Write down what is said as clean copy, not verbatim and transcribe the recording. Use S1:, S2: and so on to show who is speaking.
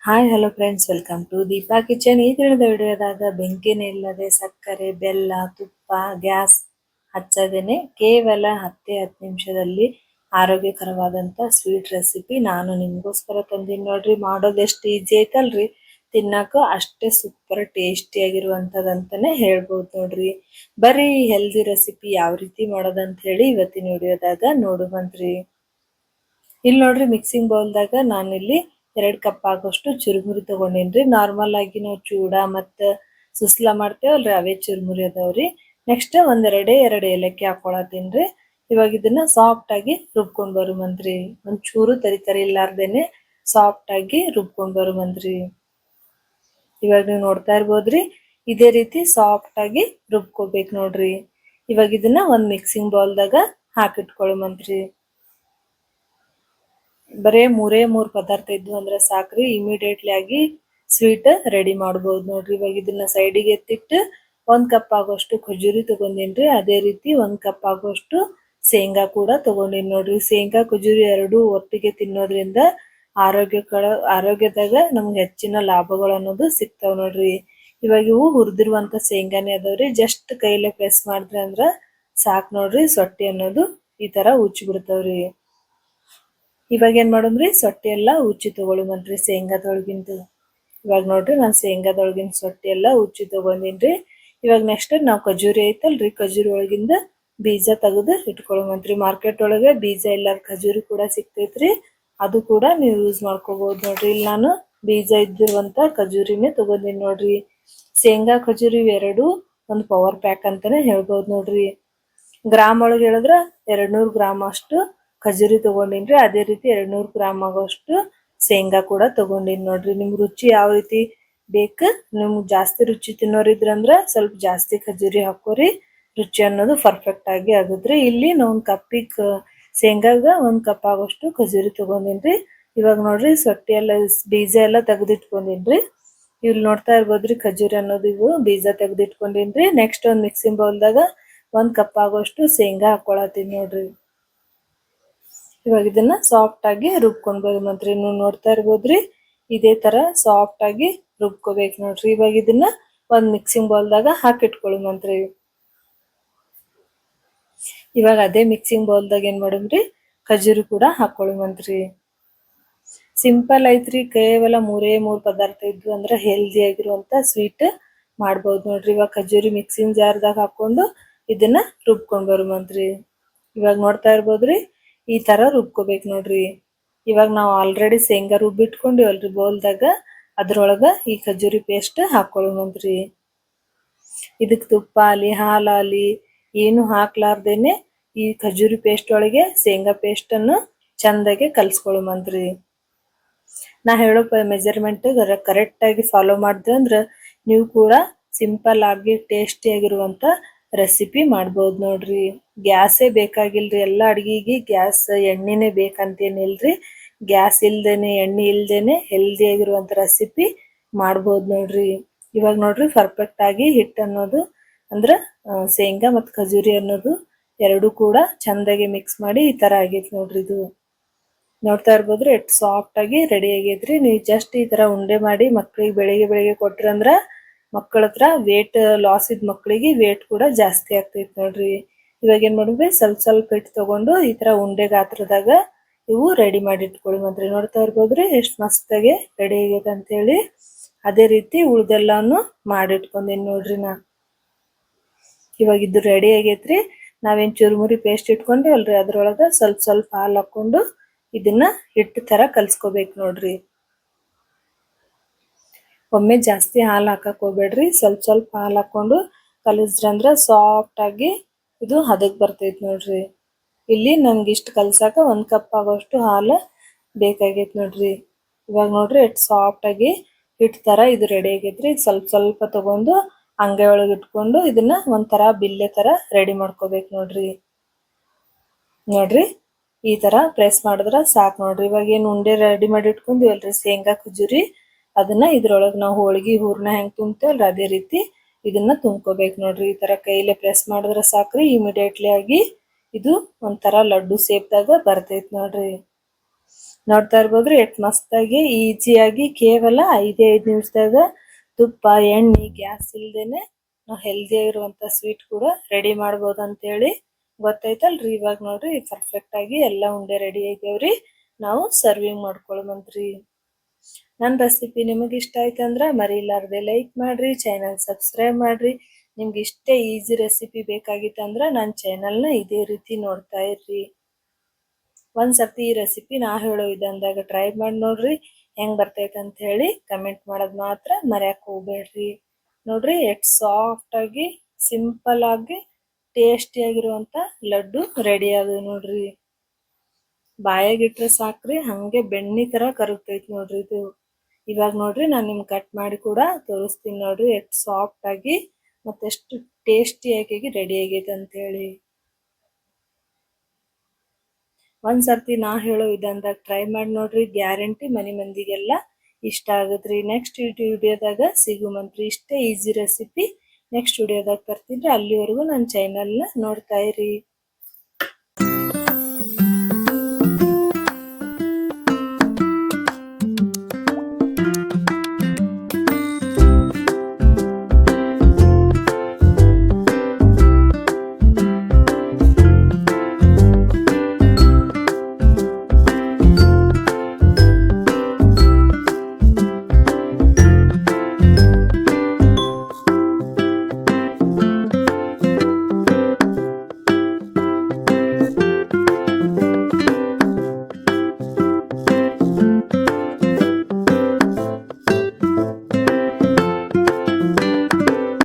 S1: Hi hello friends, welcome to Deepa kitchen. ಈ ದಿನದ ವಿಡಿಯೋದಾಗ ಬೆಂಕಿನೇ ಇಲ್ಲದೆ ಸಕ್ಕರೆ, ಬೆಲ್ಲ, ತುಪ್ಪ, ಗ್ಯಾಸ್ ಹಚ್ಚದೇನೆ ಕೇವಲ 10 ನಿಮಿಷದಲ್ಲಿ ಆರೋಗ್ಯಕರವಾದಂಥ ಸ್ವೀಟ್ ರೆಸಿಪಿ ನಾನು ನಿಮಗೋಸ್ಕರ ತಂದೀನಿ ನೋಡ್ರಿ. ಮಾಡೋದು ಎಷ್ಟು ಈಜಿ ಐತಲ್ರಿ, ತಿನ್ನಕ್ಕೂ ಅಷ್ಟೇ ಸೂಪರ್ ಟೇಸ್ಟಿ ಆಗಿರುವಂಥದ್ದಂತಾನೆ ಹೇಳ್ಬೋದು ನೋಡ್ರಿ. ಬರೀ ಹೆಲ್ದಿ ರೆಸಿಪಿ ಯಾವ ರೀತಿ ಮಾಡೋದಂತ ಹೇಳಿ ಇವತ್ತಿನ ವಿಡಿಯೋದಾಗ ನೋಡುವಂತ್ರಿ. ಇಲ್ಲಿ ನೋಡ್ರಿ, ಮಿಕ್ಸಿಂಗ್ ಬೌಲ್ದಾಗ ನಾನಿಲ್ಲಿ 2 ಕಪ್ ಆಗೋಷ್ಟು ಚುರುಮುರಿ ತಗೊಂಡೇನ್ರಿ. ನಾರ್ಮಲ್ ಆಗಿ ನಾವು ಚೂಡ ಮತ್ತು ಸುಸ್ಲಾ ಮಾಡ್ತೇವಲ್ರಿ, ಅವೇ ಚುರುಮುರಿ ಅದಾವ್ರಿ. ನೆಕ್ಸ್ಟ್ ಎರಡು ಏಲಕ್ಕಿ ಹಾಕೊಳತ್ತೀನ್ರಿ. ಇವಾಗ ಇದನ್ನ ಸಾಫ್ಟ್ ಆಗಿ ರುಬ್ಕೊಂಡ್ ಬರುವಂತ್ರಿ. ಒಂಚೂರು ತರಿ ಇಲ್ಲಾರ್ದೇನೆ ಸಾಫ್ಟ್ ಆಗಿ ರುಬ್ಕೊಂಡ್ ಬರುವಂತ್ರಿ. ಇವಾಗ ನೀವು ನೋಡ್ತಾ ಇರ್ಬೋದ್ರಿ, ಇದೇ ರೀತಿ ಸಾಫ್ಟ್ ಆಗಿ ರುಬ್ಕೋಬೇಕು ನೋಡ್ರಿ. ಇವಾಗ ಇದನ್ನ ಒಂದ್ ಮಿಕ್ಸಿಂಗ್ ಬೌಲ್ದಾಗ ಹಾಕಿಟ್ಕೊಳಮಂತ್ರಿ. ಬರೇ ಮೂರು ಪದಾರ್ಥ ಇದ್ವು ಅಂದ್ರೆ ಸಾಕ್ರಿ, ಇಮಿಡಿಯೇಟ್ಲಿ ಆಗಿ ಸ್ವೀಟ್ ರೆಡಿ ಮಾಡ್ಬೋದು ನೋಡ್ರಿ. ಇವಾಗ ಇದನ್ನ ಸೈಡಿಗೆ ಎತ್ತಿಟ್ಟು 1 ಕಪ್ ಆಗೋಷ್ಟು ಖಜೂರಿ ತಗೊಂಡೇನ್ರಿ. ಅದೇ ರೀತಿ 1 ಕಪ್ ಆಗೋಷ್ಟು ಶೇಂಗಾ ಕೂಡ ತಗೊಂಡೇನಿ ನೋಡ್ರಿ. ಶೇಂಗಾ ಖಜೂರಿ ಎರಡೂ ಒಟ್ಟಿಗೆ ತಿನ್ನೋದ್ರಿಂದ ಆರೋಗ್ಯದಾಗ ನಮ್ಗೆ ಹೆಚ್ಚಿನ ಲಾಭಗಳು ಅನ್ನೋದು ಸಿಗ್ತಾವ ನೋಡ್ರಿ. ಇವಾಗ ಇವು ಹುರಿದಿರುವಂತ ಶೇಂಗಾನೇ ಅದಾವ್ರಿ. ಜಸ್ಟ್ ಕೈಲೇ ಪ್ರೆಸ್ ಮಾಡಿದ್ರೆ ಅಂದ್ರ ಸಾಕ್ ನೋಡ್ರಿ, ಸೊಟ್ಟಿ ಅನ್ನೋದು ಈ ತರ ಉಚ್ಚಿ ಬಿಡ್ತಾವ್ರಿ. ಇವಾಗ ಏನ್ ಮಾಡೋದ್ರಿ, ಸೊಟ್ಟಿ ಎಲ್ಲ ಉಚ್ಚಿ ತಗೊಳುವಂತ್ರಿ ಶೇಂಗಾದೊಳಗಿಂದ. ಇವಾಗ ನೋಡ್ರಿ, ನಾನು ಶೇಂಗಾದೊಳಗಿನ ಸೊಟ್ಟಿ ಎಲ್ಲ ಉಚ್ಚಿ ತಗೊಂಡಿನ್ರಿ. ಇವಾಗ ನೆಕ್ಸ್ಟ್ ನಾವು ಖಜೂರಿ ಐತಲ್ರಿ, ಖಜೂರಿ ಒಳಗಿಂದ ಬೀಜ ತೆಗೆದು ಇಟ್ಕೊಳುವಂತ್ರಿ. ಮಾರ್ಕೆಟ್ ಒಳಗೆ ಬೀಜ ಇಲ್ಲಾರ ಖಜೂರಿ ಕೂಡ ಸಿಗ್ತೈತ್ರಿ, ಅದು ಕೂಡ ನೀವು ಯೂಸ್ ಮಾಡ್ಕೋಬಹುದು ನೋಡ್ರಿ. ಇಲ್ಲಿ ನಾನು ಬೀಜ ಇದ್ದಿರುವಂತ ಖಜೂರಿನೇ ತಗೊಂಡಿನಿ ನೋಡ್ರಿ. ಶೇಂಗಾ ಖಜೂರಿ ಎರಡು ಒಂದು ಪವರ್ ಪ್ಯಾಕ್ ಅಂತಾನೆ ಹೇಳ್ಬೋದು ನೋಡ್ರಿ. ಗ್ರಾಮ್ ಒಳಗೆ ಹೇಳಿದ್ರ 200 ಗ್ರಾಮ್ ಅಷ್ಟು ಖಜೂರಿ ತಗೊಂಡಿನ್ರಿ. ಅದೇ ರೀತಿ 200 ಗ್ರಾಮ್ ಆಗೋಷ್ಟು ಶೇಂಗಾ ಕೂಡ ತಗೊಂಡಿನಿ ನೋಡ್ರಿ. ನಿಮ್ ರುಚಿ ಯಾವ ರೀತಿ ಬೇಕು, ನಿಮ್ಗೆ ಜಾಸ್ತಿ ರುಚಿ ತಿನ್ನೋರಿದ್ರಂದ್ರ ಸ್ವಲ್ಪ ಜಾಸ್ತಿ ಖಜೂರಿ ಹಾಕೋರಿ, ರುಚಿ ಅನ್ನೋದು ಪರ್ಫೆಕ್ಟ್ ಆಗಿ ಆಗುದ್ರಿ. ಇಲ್ಲಿ ನಾವು 1 ಕಪ್ಪಿಗೆ ಶೇಂಗಾಗ 1 ಕಪ್ ಆಗೋಷ್ಟು ಖಜೂರಿ ತಗೊಂಡಿನ್ರಿ. ಇವಾಗ ನೋಡ್ರಿ, ಸೊಟ್ಟಿ ಎಲ್ಲ ಬೀಜ ಎಲ್ಲ ತೆಗೆದಿಟ್ಕೊಂಡಿನ್ರಿ. ಇಲ್ಲಿ ನೋಡ್ತಾ ಇರ್ಬೋದ್ರಿ, ಖಜೂರಿ ಅನ್ನೋದು ಇವು ಬೀಜ ತೆಗೆದಿಟ್ಕೊಂಡಿನ್ರಿ. ನೆಕ್ಸ್ಟ್ ಒಂದು ಮಿಕ್ಸಿಂಗ್ ಬೌಲ್ದಾಗ 1 ಕಪ್ ಆಗೋಷ್ಟು ಶೇಂಗಾ ಹಾಕೊಳತ್ತೀನಿ ನೋಡ್ರಿ. ಇವಾಗ ಇದನ್ನ ಸಾಫ್ಟ್ ಆಗಿ ರುಬ್ಕೊಂಡ್ ಬರುವಂತ್ರಿ. ನೀವು ನೋಡ್ತಾ ಇರ್ಬೋದ್ರಿ, ಇದೇ ತರ ಸಾಫ್ಟ್ ಆಗಿ ರುಬ್ಕೋಬೇಕು ನೋಡ್ರಿ. ಇವಾಗ ಇದನ್ನ ಒಂದ್ ಮಿಕ್ಸಿಂಗ್ ಬೌಲ್ದಾಗ ಹಾಕಿಟ್ಕೊಳ್ಳುವಂತ್ರಿ. ಇವಾಗ ಅದೇ ಮಿಕ್ಸಿಂಗ್ ಬೌಲ್ದಾಗ ಏನ್ ಮಾಡುಮ್ರಿ, ಖಜೂರಿ ಕೂಡ ಹಾಕೊಳ್ಳುವಂತ್ರಿ. ಸಿಂಪಲ್ ಐತ್ರಿ, ಕೇವಲ 3 ಪದಾರ್ಥ ಇದ್ವು ಅಂದ್ರೆ ಹೆಲ್ದಿ ಆಗಿರುವಂತ ಸ್ವೀಟ್ ಮಾಡ್ಬೋದು ನೋಡ್ರಿ. ಇವಾಗ ಖಜೂರಿ ಮಿಕ್ಸಿಂಗ್ ಜಾರ್ದಾಗ ಹಾಕೊಂಡು ಇದನ್ನ ರುಬ್ಕೊಂಡ್ ಬರುವಂತ್ರಿ. ಇವಾಗ ನೋಡ್ತಾ ಇರ್ಬೋದ್ರಿ, ಈ ತರ ರುಬ್ಕೋಬೇಕು ನೋಡ್ರಿ. ಇವಾಗ ನಾವು ಆಲ್ರೆಡಿ ಶೇಂಗಾ ರುಬ್ಬಿಟ್ಕೊಂಡಿವಲ್ರಿ ಬೌಲ್ದಾಗ, ಅದ್ರೊಳಗ ಈ ಖಜೂರಿ ಪೇಸ್ಟ್ ಹಾಕೊಳ್ಳುವಂತ್ರಿ. ಇದಕ್ ತುಪ್ಪ ಆಲಿ ಹಾಲಾಲಿ ಏನು ಹಾಕ್ಲಾರ್ದೇನೆ ಈ ಖಜೂರಿ ಪೇಸ್ಟ್ ಒಳಗೆ ಶೇಂಗಾ ಪೇಸ್ಟ್ ಅನ್ನು ಚಂದಾಗೆ ಕಲ್ಸ್ಕೊಳ್ಳುವಂತ್ರಿ. ನಾ ಹೇಳೋ ಮೆಜರ್ಮೆಂಟ್ ಕರೆಕ್ಟ್ ಆಗಿ ಫಾಲೋ ಮಾಡಿದ್ರೆ ಅಂದ್ರ ನೀವು ಕೂಡ ಸಿಂಪಲ್ ಆಗಿ ಟೇಸ್ಟಿ ಆಗಿರುವಂತ ರೆಸಿಪಿ ಮಾಡ್ಬೋದು ನೋಡ್ರಿ. ಗ್ಯಾಸೇ ಬೇಕಾಗಿಲ್ರಿ, ಎಲ್ಲ ಅಡ್ಗಿಗೆ ಗ್ಯಾಸ್ ಎಣ್ಣೆನೆ ಬೇಕಂತೇನಿಲ್ರಿ. ಗ್ಯಾಸ್ ಇಲ್ದೇನೆ ಎಣ್ಣೆ ಇಲ್ದೇನೆ ಹೆಲ್ದಿ ಆಗಿರುವಂತ ರೆಸಿಪಿ ಮಾಡ್ಬೋದು ನೋಡ್ರಿ. ಇವಾಗ ನೋಡ್ರಿ, ಪರ್ಫೆಕ್ಟ್ ಆಗಿ ಹಿಟ್ಟು ಅನ್ನೋದು ಅಂದ್ರ ಶೇಂಗಾ ಮತ್ತು ಖಜೂರಿ ಅನ್ನೋದು ಎರಡು ಕೂಡ ಚಂದಾಗಿ ಮಿಕ್ಸ್ ಮಾಡಿ ಈ ತರ ಆಗೈತಿ ನೋಡ್ರಿ. ಇದು ನೋಡ್ತಾ ಇರ್ಬೋದ್ರಿ, ಎಷ್ಟು ಸಾಫ್ಟ್ ಆಗಿ ರೆಡಿ ಆಗೈತ್ರಿ. ನೀವು ಜಸ್ಟ್ ಈ ತರ ಉಂಡೆ ಮಾಡಿ ಮಕ್ಳಿಗೆ ಬೆಳಿಗ್ಗೆ ಕೊಟ್ರಂದ್ರ ಮಕ್ಕಳ ಹತ್ರ ವೇಟ್ ಲಾಸ್ ಇದ್ ಮಕ್ಳಿಗೆ ವೇಟ್ ಕೂಡ ಜಾಸ್ತಿ ಆಗ್ತೈತಿ ನೋಡ್ರಿ. ಇವಾಗ ಏನ್ ಮಾಡಿದ್ವಿ, ಸ್ವಲ್ಪ ಹಿಟ್ಟು ತಗೊಂಡು ಈ ತರ ಉಂಡೆ ಗಾತ್ರದಾಗ ಇವು ರೆಡಿ ಮಾಡಿ ಇಟ್ಕೊಳ್ಳುವಂತ್ರಿ. ನೋಡ್ತಾ ಇರ್ಬೋದ್ರಿ, ಎಷ್ಟು ಮಸ್ತಾಗಿ ರೆಡಿ ಆಗೈತೆ ಅಂತ ಹೇಳಿ. ಅದೇ ರೀತಿ ಉಳ್ದೆಲ್ಲಾನು ಮಾಡಿಟ್ಕೊಂಡೇನಿ ನೋಡ್ರಿ ನಾ. ಇವಾಗ ಇದು ರೆಡಿ ಆಗೈತ್ರಿ. ನಾವೇನ್ ಚುರುಮುರಿ ಪೇಸ್ಟ್ ಇಟ್ಕೊಂಡ್ವಲ್ರಿ, ಅದ್ರೊಳಗ ಸ್ವಲ್ಪ ಹಾಲು ಹಾಕೊಂಡು ಇದನ್ನ ಹಿಟ್ಟು ತರ ಕಲ್ಸ್ಕೋಬೇಕು ನೋಡ್ರಿ. ಒಮ್ಮೆ ಜಾಸ್ತಿ ಹಾಲು ಹಾಕಕ್ ಹೋಗ್ಬೇಡ್ರಿ, ಸ್ವಲ್ಪ ಹಾಲು ಹಾಕೊಂಡು ಕಲಿಸ್ರಂದ್ರ ಸಾಫ್ಟ್ ಆಗಿ ಇದು ಹದಕ್ ಬರ್ತೈತಿ ನೋಡ್ರಿ. ಇಲ್ಲಿ ನಮ್ಗೆ ಇಷ್ಟು ಕಲ್ಸಾಕ 1 ಕಪ್ ಆಗೋಷ್ಟು ಹಾಲು ಬೇಕಾಗೈತಿ ನೋಡ್ರಿ. ಇವಾಗ ನೋಡ್ರಿ, ಎಷ್ಟು ಸಾಫ್ಟ್ ಆಗಿ ಹಿಟ್ಟು ತರ ಇದು ರೆಡಿ ಆಗೈತ್ರಿ. ಸ್ವಲ್ಪ ತಗೊಂಡು ಅಂಗೈ ಒಳಗೆ ಇಟ್ಕೊಂಡು ಇದನ್ನ ಒಂಥರ ಬಿಲ್ಲೆ ತರ ರೆಡಿ ಮಾಡ್ಕೋಬೇಕು ನೋಡ್ರಿ. ನೋಡ್ರಿ, ಈ ತರ ಪ್ರೆಸ್ ಮಾಡಿದ್ರ ಸಾಕ್ ನೋಡ್ರಿ. ಇವಾಗ ಏನ್ ಉಂಡೆ ರೆಡಿ ಮಾಡಿ ಇಟ್ಕೊಂಡಿವಲ್ರಿ ಶೇಂಗಾ ಖಜೂರಿ, ಅದನ್ನ ಇದ್ರೊಳಗೆ ನಾವು ಹೋಳಿಗೆ ಹೂರ್ಣ ಹೆಂಗ್ ತುಂಬ್ತೇವಲ್ರಿ ಅದೇ ರೀತಿ ಇದನ್ನ ತುಂಬ್ಕೋಬೇಕು ನೋಡ್ರಿ. ಈ ತರ ಕೈಲೇ ಪ್ರೆಸ್ ಮಾಡಿದ್ರ ಸಾಕ್ರಿ, ಇಮಿಡಿಯೇಟ್ಲಿ ಆಗಿ ಇದು ಒಂಥರ ಲಡ್ಡು ಸೇಪ್ದಾಗ ಬರ್ತೈತಿ ನೋಡ್ರಿ. ನೋಡ್ತಾ ಇರ್ಬೋದ್ರಿ ಎಷ್ಟ್ ಮಸ್ತಾಗಿ ಈಸಿಯಾಗಿ ಕೇವಲ 5 ನಿಮಿಷದಾಗ ತುಪ್ಪ ಎಣ್ಣೆ ಗ್ಯಾಸ್ ಇಲ್ದೇನೆ ನಾವು ಹೆಲ್ದಿ ಆಗಿರುವಂತ ಸ್ವೀಟ್ ಕೂಡ ರೆಡಿ ಮಾಡ್ಬೋದು ಅಂತ ಹೇಳಿ ಗೊತ್ತೈತಲ್ರಿ. ಇವಾಗ ನೋಡ್ರಿ ಪರ್ಫೆಕ್ಟ್ ಆಗಿ ಎಲ್ಲಾ ಉಂಡೆ ರೆಡಿ ಆಗ್ಯಾವ್ರಿ. ನಾವು ಸರ್ವಿಂಗ್ ಮಾಡ್ಕೊಳ್ಮಂತ್ರಿ. ನನ್ನ ರೆಸಿಪಿ ನಿಮಗೆ ಇಷ್ಟ ಆಯ್ತಂದ್ರ ಮರಿಲಾರ್ದೆ ಲೈಕ್ ಮಾಡ್ರಿ, ಚಾನಲ್ ಸಬ್ಸ್ಕ್ರೈಬ್ ಮಾಡ್ರಿ. ನಿಮ್ಗೆ ಇಷ್ಟೇ ಈಸಿ ರೆಸಿಪಿ ಬೇಕಾಗಿತ್ತಂದ್ರ ನನ್ನ ಚಾನಲ್ನ ಇದೇ ರೀತಿ ನೋಡ್ತಾ ಇರ್ರಿ. ಒಂದ್ಸರ್ತಿ ಈ ರೆಸಿಪಿ ನಾ ಹೇಳೋ ವಿಧಾನದಾಗ ಟ್ರೈ ಮಾಡಿ ನೋಡ್ರಿ, ಹೆಂಗ್ ಬರ್ತೈತೆ ಅಂತ ಹೇಳಿ ಕಮೆಂಟ್ ಮಾಡೋದ್ ಮಾತ್ರ ಮರ್ಯಾಕ್ ಹೋಗ್ಬೇಡ್ರಿ. ನೋಡ್ರಿ ಎಷ್ಟ್ ಸಾಫ್ಟ್ ಆಗಿ ಸಿಂಪಲ್ ಆಗಿ ಟೇಸ್ಟಿ ಆಗಿರುವಂತ ಲಡ್ಡು ರೆಡಿ ಆದವು ನೋಡ್ರಿ. ಬಾಯಾಗಿಟ್ರೆ ಸಾಕ್ರಿ ಹಂಗೆ ಬೆಣ್ಣಿ ತರ ಕರಗ್ತೈತಿ ನೋಡ್ರಿ ಇದು. ಇವಾಗ ನೋಡ್ರಿ ನಾನು ನಿಮ್ಗೆ ಕಟ್ ಮಾಡಿ ಕೂಡ ತೋರಿಸ್ತೀನಿ ನೋಡ್ರಿ ಎಷ್ಟು ಸಾಫ್ಟ್ ಆಗಿ ಮತ್ತೆಷ್ಟು ಟೇಸ್ಟಿಯಾಗಿ ರೆಡಿ ಆಗೈತೆ ಅಂತ ಹೇಳಿ. ಒಂದ್ಸರ್ತಿ ನಾ ಹೇಳೋ ವಿಧಾನದಾಗ ಟ್ರೈ ಮಾಡಿ ನೋಡ್ರಿ, ಗ್ಯಾರಂಟಿ ಮನೆ ಮಂದಿಗೆಲ್ಲ ಇಷ್ಟ ಆಗತ್ರಿ. ನೆಕ್ಸ್ಟ್ ವಿಡಿಯೋದಾಗ ಸಿಗುಮಂತ್ರಿ. ಇಷ್ಟೇ ಈಸಿ ರೆಸಿಪಿ ನೆಕ್ಸ್ಟ್ ವಿಡಿಯೋದಾಗ ತರ್ತೀನಿ. ಅಲ್ಲಿವರೆಗೂ ನನ್ನ ಚಾನಲ್ನ ನೋಡ್ತಾ ಇರಿ.